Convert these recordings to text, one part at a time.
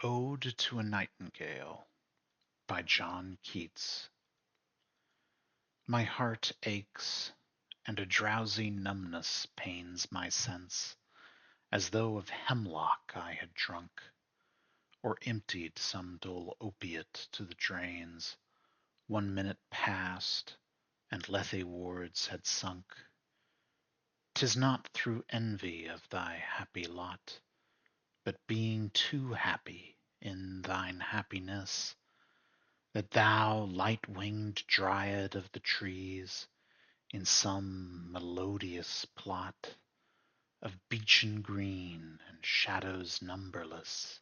Ode to a Nightingale by John Keats. My heart aches, and a drowsy numbness pains my sense, as though of hemlock I had drunk, or emptied some dull opiate to the drains. 1 minute past, and Lethe wards had sunk. 'Tis not through envy of thy happy lot, but being too happy in thine happiness, that thou, light-winged dryad of the trees, in some melodious plot of beechen green and shadows numberless,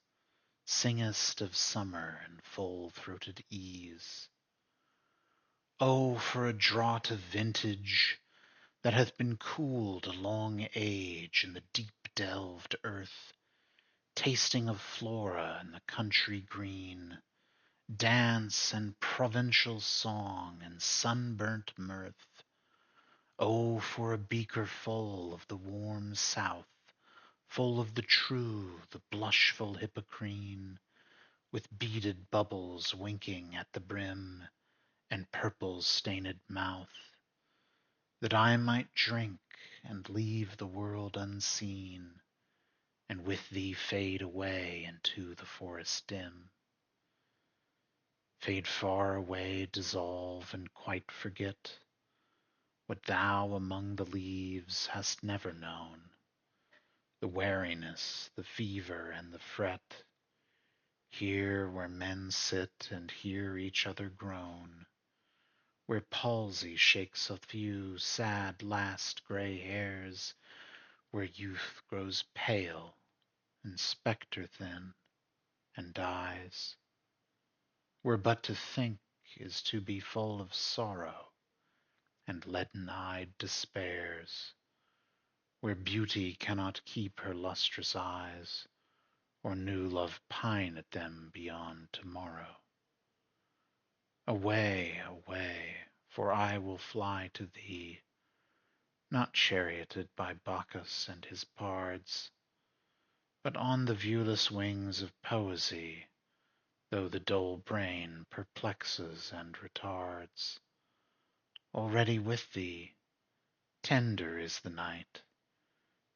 singest of summer in full-throated ease. Oh, for a draught of vintage that hath been cooled a long age in the deep-delved earth, tasting of Flora and the country green, dance and provincial song and sunburnt mirth. Oh, for a beaker full of the warm south, full of the true, the blushful Hippocrene, with beaded bubbles winking at the brim, and purple-stained mouth, that I might drink and leave the world unseen, and with thee fade away into the forest dim. Fade far away, dissolve, and quite forget what thou among the leaves hast never known, the weariness, the fever, and the fret, here where men sit and hear each other groan, where palsy shakes a few sad last grey hairs, where youth grows pale and spectre-thin and dies, where but to think is to be full of sorrow and leaden-eyed despairs, where beauty cannot keep her lustrous eyes, or new love pine at them beyond tomorrow. Away, away, for I will fly to thee, not charioted by Bacchus and his pards, but on the viewless wings of poesy, though the dull brain perplexes and retards. Already with thee, tender is the night,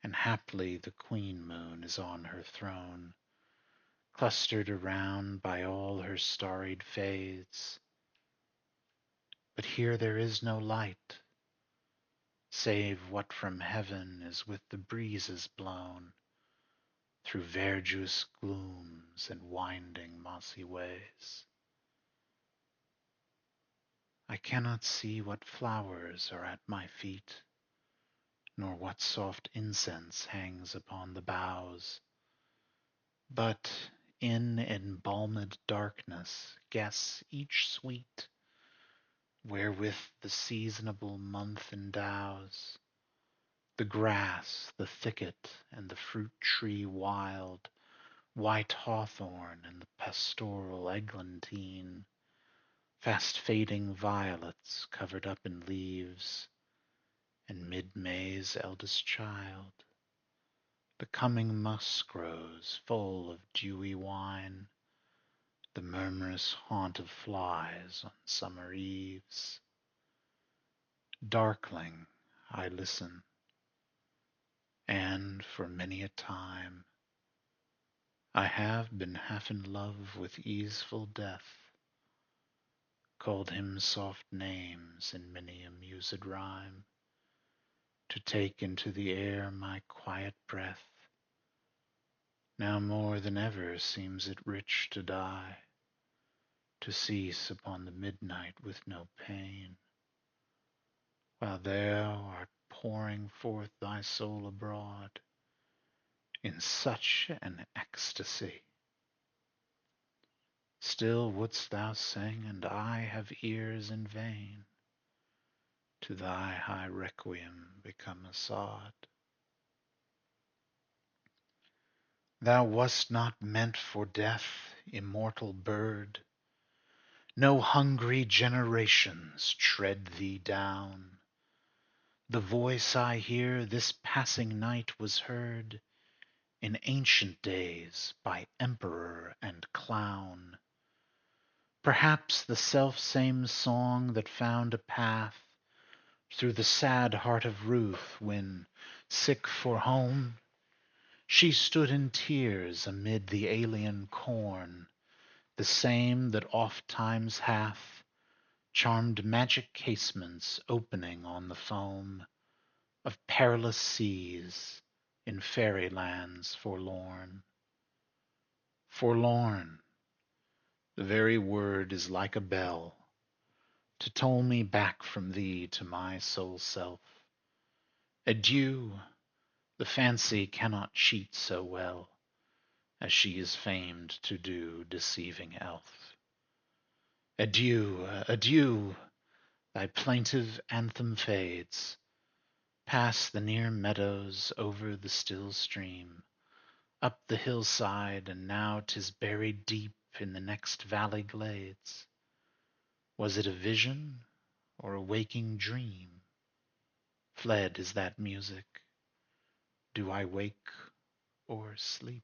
and haply the queen moon is on her throne, clustered around by all her starried fays. But here there is no light, save what from heaven is with the breezes blown, through verdurous glooms and winding mossy ways. I cannot see what flowers are at my feet, nor what soft incense hangs upon the boughs, but in embalmed darkness guess each sweet wherewith the seasonable month endows. The grass, the thicket, and the fruit-tree wild, white hawthorn and the pastoral eglantine, fast-fading violets covered up in leaves, and mid-May's eldest child, the coming musk-rose full of dewy wine, the murmurous haunt of flies on summer eves. Darkling, I listen, and for many a time I have been half in love with easeful death, called him soft names in many a mused rhyme, to take into the air my quiet breath. Now more than ever seems it rich to die, to cease upon the midnight with no pain, while thou art pouring forth thy soul abroad in such an ecstasy. Still wouldst thou sing, and I have ears in vain, to thy high requiem become a sod. Thou wast not meant for death, immortal bird, no hungry generations tread thee down. The voice I hear this passing night was heard in ancient days by emperor and clown. Perhaps the self-same song that found a path through the sad heart of Ruth when, sick for home, she stood in tears amid the alien corn, the same that ofttimes hath charmed magic casements opening on the foam of perilous seas in fairy lands forlorn. Forlorn, the very word is like a bell to toll me back from thee to my sole self. Adieu, the fancy cannot cheat so well as she is famed to do, deceiving elf. Adieu, adieu, thy plaintive anthem fades past the near meadows, over the still stream, up the hillside, and now 'tis buried deep in the next valley glades. Was it a vision or a waking dream? Fled is that music. Do I wake or sleep?